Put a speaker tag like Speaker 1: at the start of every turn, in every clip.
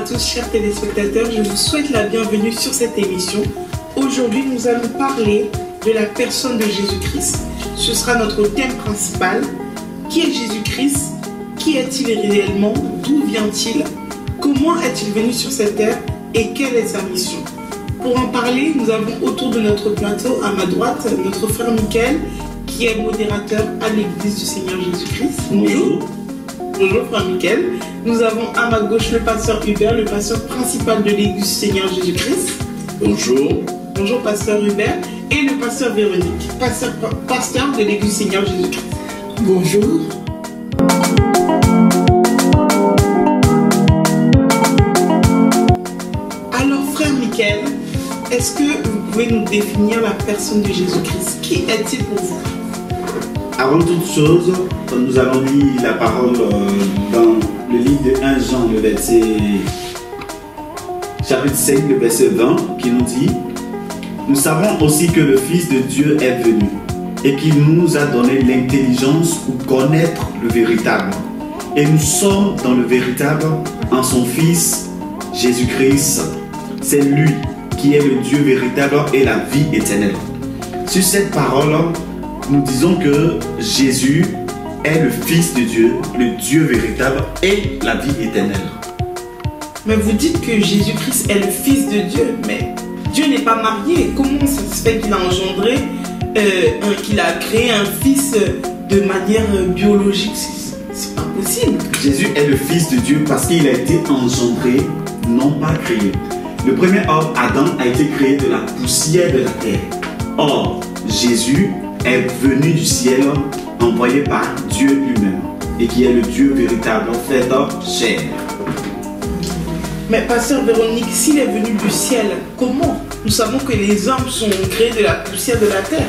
Speaker 1: tous, chers téléspectateurs, je vous souhaite la bienvenue sur cette émission. Aujourd'hui, nous allons parler de la personne de Jésus-Christ. Ce sera notre thème principal. Qui est Jésus-Christ? Qui est-il réellement? D'où vient-il? Comment est-il venu sur cette terre? Et quelle est sa mission? Pour en parler, nous avons autour de notre plateau, à ma droite, notre frère Michael, qui est modérateur à l'église du Seigneur Jésus-Christ. Bonjour. Bonjour frère Michael. Nous avons à ma gauche le pasteur Hubert, le pasteur principal de l'église du Seigneur Jésus-Christ.
Speaker 2: Bonjour.
Speaker 1: Bonjour pasteur Hubert. Et le pasteur Véronique, pasteur de l'église du Seigneur Jésus-Christ.
Speaker 3: Bonjour.
Speaker 1: Alors frère Michael, est-ce que vous pouvez nous définir la personne de Jésus-Christ? Qui est-il pour vous?
Speaker 2: Avant toute chose, nous allons lire la parole dans le livre de 1 Jean, le verset chapitre 5, le verset 20, qui nous dit: nous savons aussi que le Fils de Dieu est venu et qu'il nous a donné l'intelligence pour connaître le véritable. Et nous sommes dans le véritable en son Fils Jésus-Christ. C'est lui qui est le Dieu véritable et la vie éternelle. Sur cette parole, nous disons que Jésus est le Fils de Dieu, le Dieu véritable et la vie éternelle.
Speaker 1: Mais vous dites que Jésus-Christ est le Fils de Dieu, mais Dieu n'est pas marié. Comment ça se fait qu'il a engendré, qu'il a créé un fils de manière biologique? C'est pas possible.
Speaker 2: Jésus est le Fils de Dieu parce qu'il a été engendré, non pas créé. Le premier homme, Adam, a été créé de la poussière de la terre. Or, Jésus est venu du ciel, envoyé par Dieu lui-même, et qui est le Dieu véritable, fait chair.
Speaker 1: Mais pasteur Véronique, s'il est venu du ciel, comment? Nous savons que les hommes sont créés de la poussière de la terre.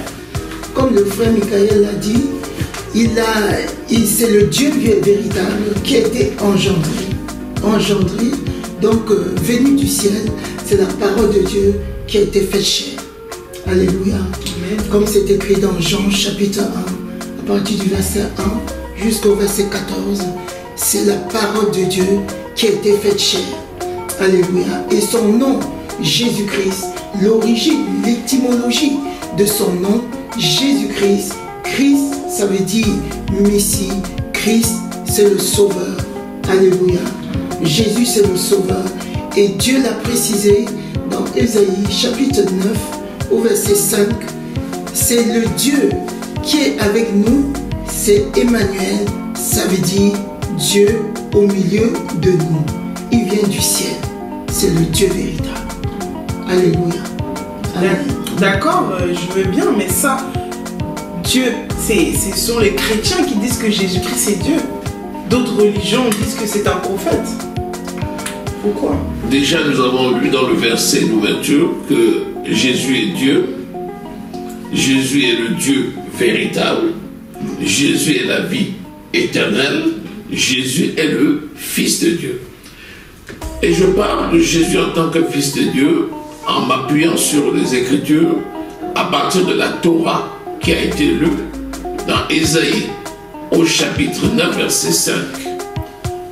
Speaker 3: Comme le frère Michael l'a dit, c'est le Dieu véritable qui a été engendré, donc venu du ciel. C'est la parole de Dieu qui a été faite chair. Alléluia. Amen. Comme c'est écrit dans Jean chapitre 1, à partir du verset 1 jusqu'au verset 14, c'est la parole de Dieu qui a été faite chair. Alléluia. Et son nom, Jésus-Christ, l'origine, l'étymologie de son nom, Jésus-Christ. Christ, ça veut dire Messie. Christ, c'est le Sauveur. Alléluia. Jésus, c'est le Sauveur. Et Dieu l'a précisé dans Ésaïe chapitre 9, au verset 5. C'est le Dieu qui est avec nous. C'est Emmanuel. Ça veut dire Dieu au milieu de nous. Il vient du ciel. C'est le Dieu véritable. Alléluia.
Speaker 1: D'accord, je veux bien, mais ça, Dieu, ce sont les chrétiens qui disent que Jésus-Christ est Dieu. D'autres religions disent que c'est un prophète. Pourquoi?
Speaker 4: Déjà, nous avons lu dans le verset d'ouverture que Jésus est Dieu. Jésus est le Dieu véritable. Jésus est la vie éternelle. Jésus est le Fils de Dieu. Et je parle de Jésus en tant que Fils de Dieu en m'appuyant sur les Écritures à partir de la Torah qui a été lue dans Ésaïe au chapitre 9 verset 5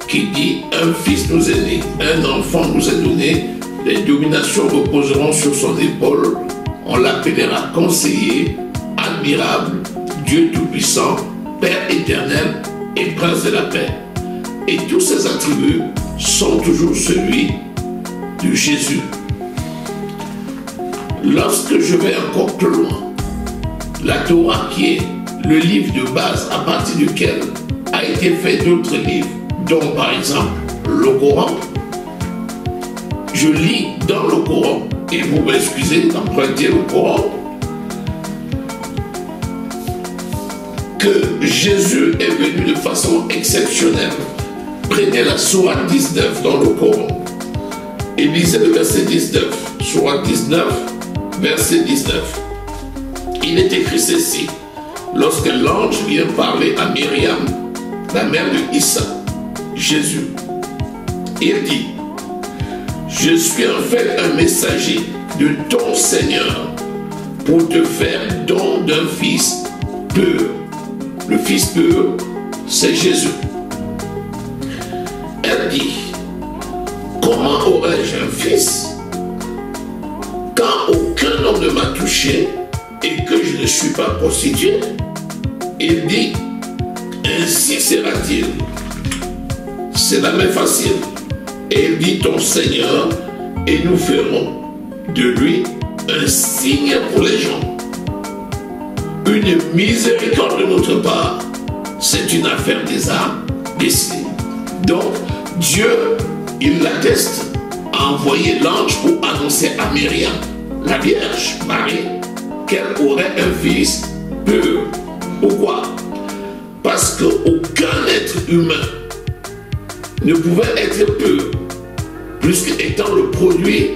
Speaker 4: qui dit: un fils nous est né, un enfant nous est donné, les dominations reposeront sur son épaule, on l'appellera conseiller, admirable, Dieu tout-puissant, Père éternel et prince de la paix. Et tous ces attributs sont toujours celui de Jésus. Lorsque je vais encore plus loin, la Torah qui est le livre de base à partir duquel a été fait d'autres livres, dont par exemple le Coran, je lis dans le Coran, et vous m'excusez d'emprunter le Coran, que Jésus est venu de façon exceptionnelle. Prenez la sourate 19 dans le Coran et lisez le verset 19. Sourate 19, verset 19. Il est écrit ceci: lorsque l'ange vient parler à Myriam, la mère de Issa, Jésus, il dit: je suis en fait un messager de ton Seigneur pour te faire don d'un fils pur. Le fils pur, c'est Jésus. Elle dit: comment aurais-je un fils quand aucun homme ne m'a touché et que je ne suis pas prostituée? Il dit, ainsi sera-t-il. C'est la main facile. Et il dit, ton Seigneur, et nous ferons de lui un signe pour les gens. Une miséricorde de notre part, c'est une affaire des arts décidée. Donc, Dieu, il l'atteste, a envoyé l'ange pour annoncer à Myriam, la Vierge Marie, qu'elle aurait un fils pur. Pourquoi? Parce qu'aucun être humain ne pouvait être pur, puisqu'étant le produit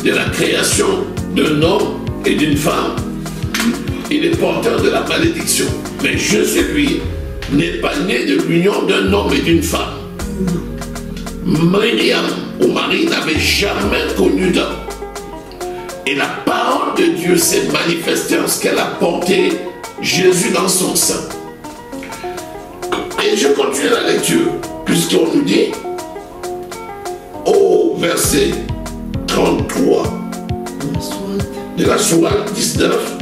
Speaker 4: de la création d'un homme et d'une femme, il est porteur de la malédiction. Mais Jésus, lui, n'est pas né de l'union d'un homme et d'une femme. Myriam, ou Marie, n'avait jamais connu d'homme. Et la parole de Dieu s'est manifestée en ce qu'elle a porté Jésus dans son sein. Et je continue la lecture, puisqu'on nous dit, au verset 33 de la sourate 19,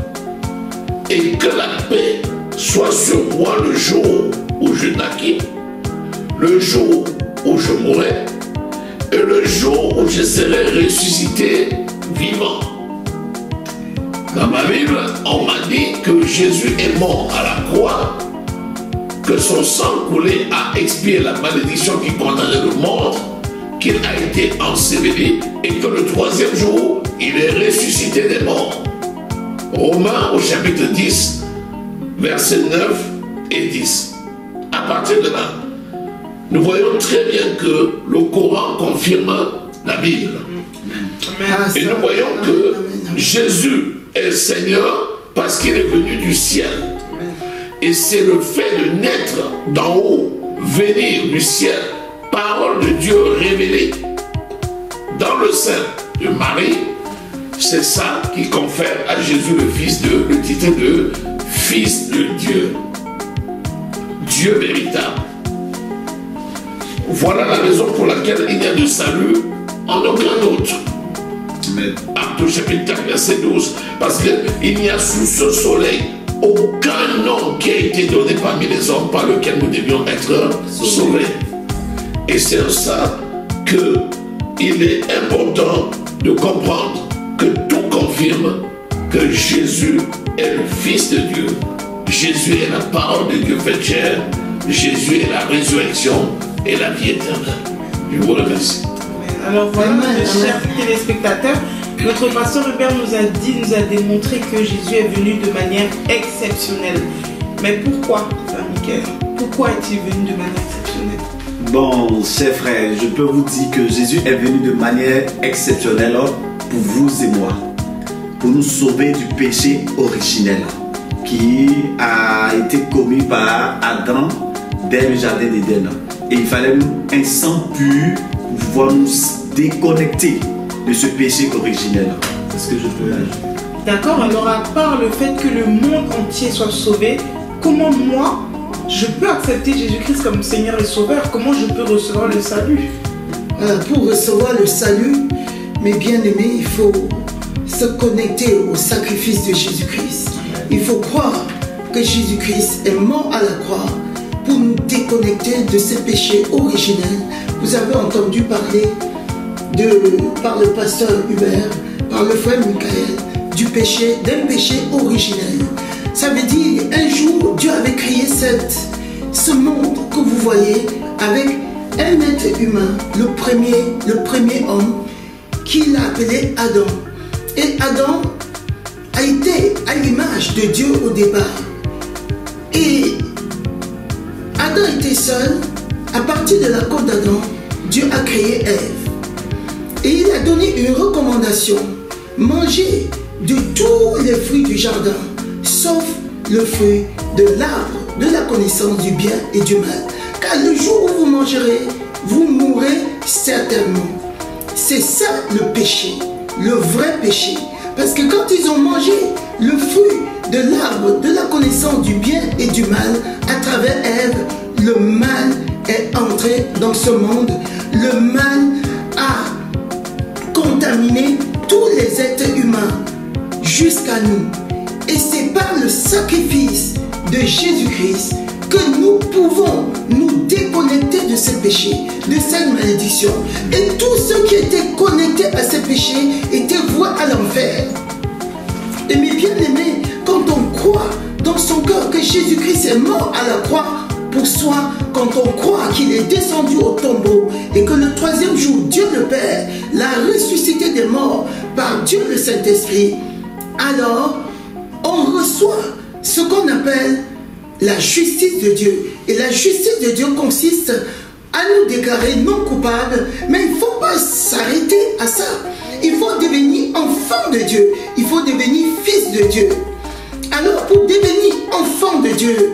Speaker 4: et que la paix soit sur moi le jour où je naquis, le jour où je mourrai, et le jour où je serai ressuscité vivant. Dans ma Bible, on m'a dit que Jésus est mort à la croix, que son sang coulé a expié la malédiction qui condamnait le monde, qu'il a été enseveli et que le troisième jour, il est ressuscité des morts. Romains au chapitre 10, versets 9 et 10. À partir de là, nous voyons très bien que le Coran confirme la Bible. Et nous voyons que Jésus est Seigneur parce qu'il est venu du ciel. Et c'est le fait de naître d'en haut, venir du ciel, parole de Dieu révélée dans le sein de Marie, c'est ça qui confère à Jésus le titre de Fils de Dieu. Dieu véritable. Voilà la raison pour laquelle il n'y a de salut en aucun autre. Acte au chapitre 4, verset 12. Parce qu'il n'y a sous ce soleil aucun nom qui a été donné parmi les hommes par lequel nous devions être sauvés. Et c'est en ça qu'il est important de comprendre que tout confirme que Jésus est le Fils de Dieu. Jésus est la parole de Dieu faite chair. Jésus est la résurrection et la vie éternelle. Je vous remercie.
Speaker 1: Alors voilà, mes chers téléspectateurs, notre pasteur Hubert nous a démontré que Jésus est venu de manière exceptionnelle. Mais pourquoi, frère Michael? Pourquoi est-il venu de manière exceptionnelle?
Speaker 2: Bon, chers frères, je peux vous dire que Jésus est venu de manière exceptionnelle pour vous et moi, pour nous sauver du péché originel qui a été commis par Adam dès le jardin d'Éden. Et il fallait un sang pur pour pouvoir nous déconnecter de ce péché originel. C'est ce que je peux ajouter.
Speaker 1: D'accord, alors à part le fait que le monde entier soit sauvé, comment moi, je peux accepter Jésus-Christ comme Seigneur et Sauveur? Comment je peux recevoir le salut?
Speaker 3: Pour recevoir le salut, mes bien-aimés, il faut se connecter au sacrifice de Jésus-Christ. Il faut croire que Jésus-Christ est mort à la croix pour nous déconnecter de ces péchés originels. Vous avez entendu parler par le pasteur Hubert, par le frère Michael, d'un péché originel. Ça veut dire, un jour, Dieu avait créé ce monde que vous voyez avec un être humain, le premier homme, qu'il a appelé Adam. Et Adam a été à l'image de Dieu au départ. Et Adam était seul. À partir de la côte d'Adam, Dieu a créé Ève. Et il a donné une recommandation. Mangez de tous les fruits du jardin, sauf le fruit de l'arbre de la connaissance du bien et du mal. Car le jour où vous mangerez, vous mourrez certainement. C'est ça le péché, le vrai péché. Parce que quand ils ont mangé le fruit de l'arbre de la connaissance du bien et du mal, à travers Ève, le mal est entré dans ce monde. Le mal a contaminé tous les êtres humains jusqu'à nous. Et c'est par le sacrifice de Jésus-Christ que nous pouvons nous déconnecter de ces péchés, de cette malédiction. Et tous ceux qui étaient connectés à ces péchés étaient voués à l'enfer. Et mes bien-aimés, quand on croit dans son cœur que Jésus-Christ est mort à la croix pour soi, quand on croit qu'il est descendu au tombeau et que le troisième jour, Dieu le Père l'a ressuscité des morts par Dieu le Saint-Esprit, alors on reçoit ce qu'on appelle la justice de Dieu. Et la justice de Dieu consiste à nous déclarer non coupables, mais il ne faut pas s'arrêter à ça. Il faut devenir enfant de Dieu. Il faut devenir fils de Dieu. Alors, pour devenir enfant de Dieu,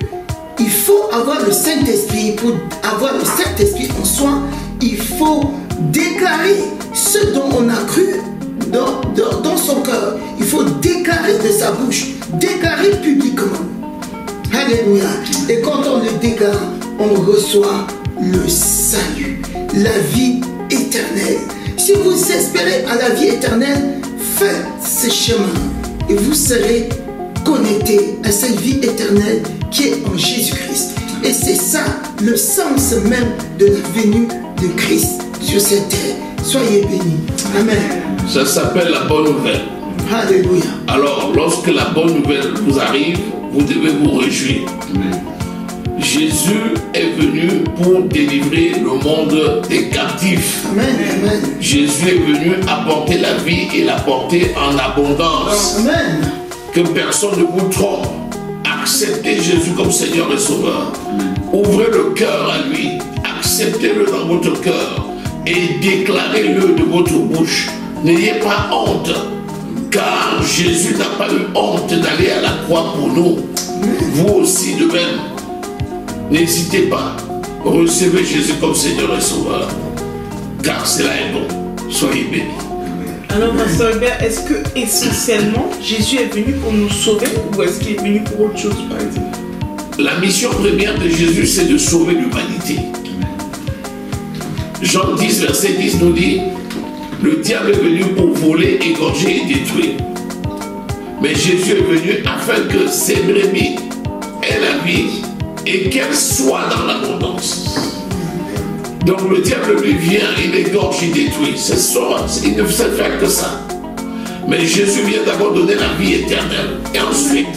Speaker 3: il faut avoir le Saint-Esprit. Pour avoir le Saint-Esprit en soi, il faut déclarer ce dont on a cru dans son cœur. Il faut déclarer de sa bouche, déclarer publiquement. Alléluia. Et quand on le déclare, on reçoit le salut, la vie éternelle. Si vous espérez à la vie éternelle, faites ce chemin et vous serez connecté à cette vie éternelle qui est en Jésus-Christ. Et c'est ça le sens même de la venue de Christ sur cette terre. Soyez bénis. Amen.
Speaker 4: Ça s'appelle la bonne nouvelle.
Speaker 3: Alléluia.
Speaker 4: Alors, lorsque la bonne nouvelle vous arrive, vous devez vous réjouir.
Speaker 2: Amen.
Speaker 4: Jésus est venu pour délivrer le monde des captifs.
Speaker 3: Amen. Amen.
Speaker 4: Jésus est venu apporter la vie et l'apporter en abondance.
Speaker 3: Amen.
Speaker 4: Que personne ne vous trompe. Acceptez Jésus comme Seigneur et Sauveur. Ouvrez le cœur à lui. Acceptez-le dans votre cœur et déclarez-le de votre bouche. N'ayez pas honte, car Jésus n'a pas eu honte d'aller à la croix pour nous. Vous aussi de même. N'hésitez pas. Recevez Jésus comme Seigneur et Sauveur, car cela est bon. Soyez bénis.
Speaker 1: Alors, Pasteur Hubert, est-ce que essentiellement Jésus est venu pour nous sauver ou est-ce qu'il est venu pour autre chose, par exemple?
Speaker 4: La mission première de Jésus, c'est de sauver l'humanité. Jean 10, verset 10 nous dit: le diable est venu pour voler, égorger et détruire. Mais Jésus est venu afin que ses brebis aient la vie et qu'elle soit dans l'abondance. Donc le diable lui vient, il égorge, il détruit. C'est ça, il ne sait faire que ça. Mais Jésus vient d'abord donner la vie éternelle. Et ensuite,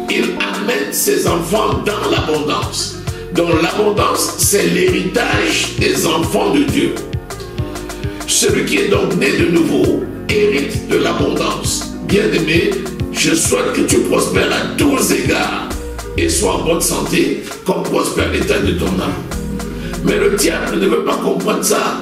Speaker 4: il amène ses enfants dans l'abondance. Donc l'abondance, c'est l'héritage des enfants de Dieu. Celui qui est donc né de nouveau hérite de l'abondance. Bien-aimé, je souhaite que tu prospères à tous égards et sois en bonne santé comme prospère l'état de ton âme. Mais le diable ne veut pas comprendre ça.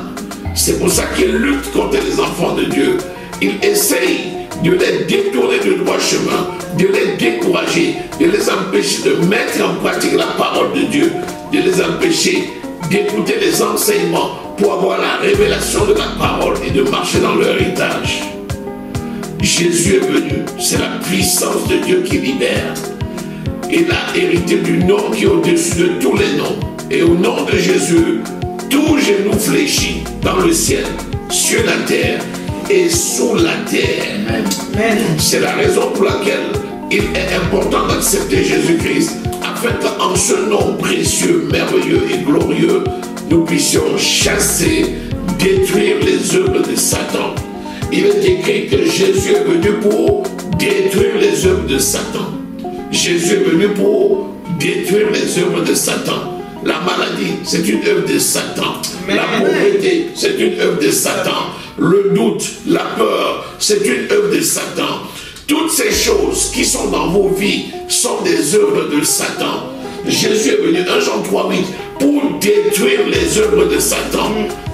Speaker 4: C'est pour ça qu'il lutte contre les enfants de Dieu. Il essaye de les détourner du droit chemin, de les décourager, de les empêcher de mettre en pratique la parole de Dieu, de les empêcher d'écouter les enseignements pour avoir la révélation de la parole et de marcher dans leur héritage. Jésus est venu, c'est la puissance de Dieu qui libère. Il a hérité du nom qui est au-dessus de tous les noms. Et au nom de Jésus, tout genou fléchit dans le ciel, sur la terre et sous la terre. Amen. C'est la raison pour laquelle il est important d'accepter Jésus-Christ, afin qu'en ce nom précieux, merveilleux et glorieux, nous puissions chasser, détruire les œuvres de Satan. Il est écrit que Jésus est venu pour détruire les œuvres de Satan. Jésus est venu pour détruire les œuvres de Satan. La maladie, c'est une œuvre de Satan. La pauvreté, c'est une œuvre de Satan. Le doute, la peur, c'est une œuvre de Satan. Toutes ces choses qui sont dans vos vies sont des œuvres de Satan. Jésus est venu, 1 Jean 3, 8, pour détruire les œuvres de Satan.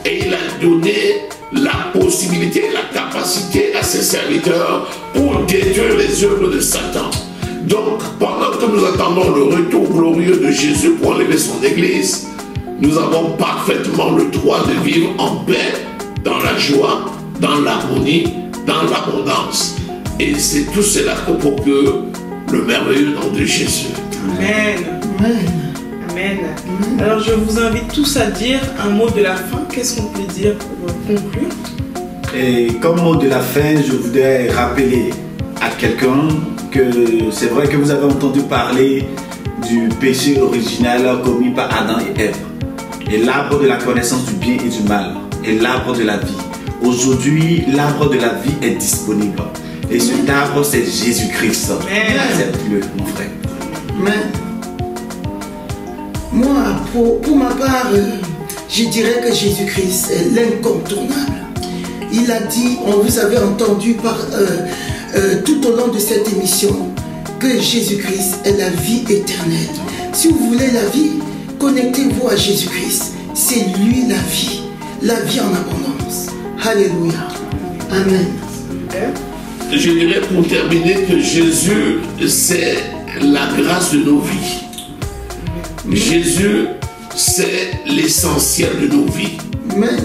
Speaker 4: Et il a donné la possibilité, la capacité à ses serviteurs pour détruire les œuvres de Satan. Donc, pendant que nous attendons le retour glorieux de Jésus pour enlever son Église, nous avons parfaitement le droit de vivre en paix, dans la joie, dans l'harmonie, dans l'abondance. Et c'est tout cela que procure le merveilleux nom de Jésus.
Speaker 1: Amen.
Speaker 3: Amen.
Speaker 1: Amen. Alors je vous invite tous à dire un mot de la fin. Qu'est-ce qu'on peut dire pour conclure?
Speaker 2: Et comme mot de la fin, je voudrais rappeler à quelqu'un que c'est vrai que vous avez entendu parler du péché original commis par Adam et Ève, et l'arbre de la connaissance du bien et du mal, et l'arbre de la vie. Aujourd'hui, l'arbre de la vie est disponible. Et cet arbre, c'est Jésus-Christ. Accepte-le, mon frère.
Speaker 3: Mais moi, pour ma part, je dirais que Jésus-Christ est l'incontournable. Il a dit, on vous avait entendu tout au long de cette émission, que Jésus-Christ est la vie éternelle. Si vous voulez la vie, connectez-vous à Jésus-Christ. C'est lui la vie en abondance. Alléluia. Amen.
Speaker 4: Je dirais pour terminer que Jésus, c'est la grâce de nos vies. Jésus, c'est l'essentiel de nos vies.
Speaker 3: Amen.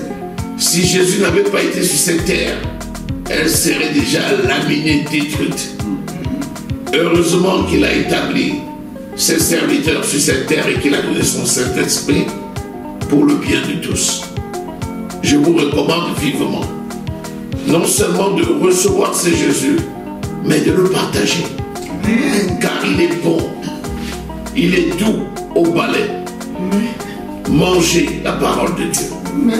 Speaker 4: Si Jésus n'avait pas été sur cette terre, elle serait déjà laminée, détruite. Heureusement qu'il a établi ses serviteurs sur cette terre et qu'il a donné son Saint-Esprit pour le bien de tous. Je vous recommande vivement, non seulement de recevoir ce Jésus, mais de le partager. Car il est bon, il est doux au palais. Mangez la parole de Dieu.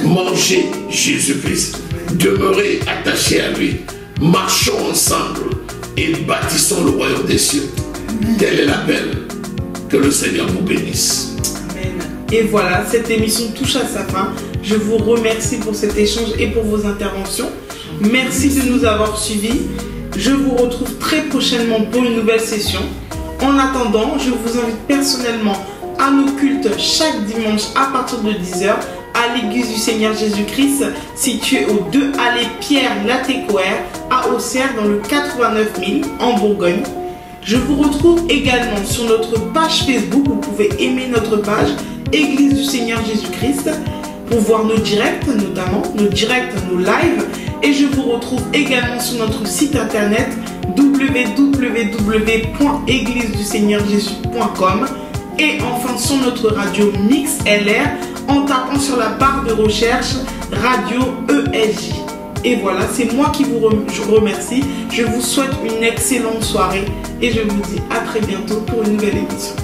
Speaker 4: Mangez Jésus-Christ. Demeurez attachés à lui. Marchons ensemble et bâtissons le royaume des cieux. Tel est l'appel. Que le Seigneur vous bénisse.
Speaker 1: Amen. Et voilà, cette émission touche à sa fin. Je vous remercie pour cet échange et pour vos interventions. Merci de nous avoir suivis. Je vous retrouve très prochainement pour une nouvelle session. En attendant, je vous invite personnellement à nos cultes chaque dimanche à partir de 10h à l'église du Seigneur Jésus-Christ située au 2 allée Pierre Latécoère à Auxerre dans le 89 000 en Bourgogne. Je vous retrouve également sur notre page Facebook. Vous pouvez aimer notre page Église du Seigneur Jésus-Christ pour voir nos directs, notamment nos directs, nos lives. Et je vous retrouve également sur notre site internet www.égliseduseigneur-jésus.com et enfin sur notre radio Mix LR en tapant sur la barre de recherche Radio ESJ. Et voilà, c'est moi qui vous remercie. Je vous souhaite une excellente soirée et je vous dis à très bientôt pour une nouvelle émission.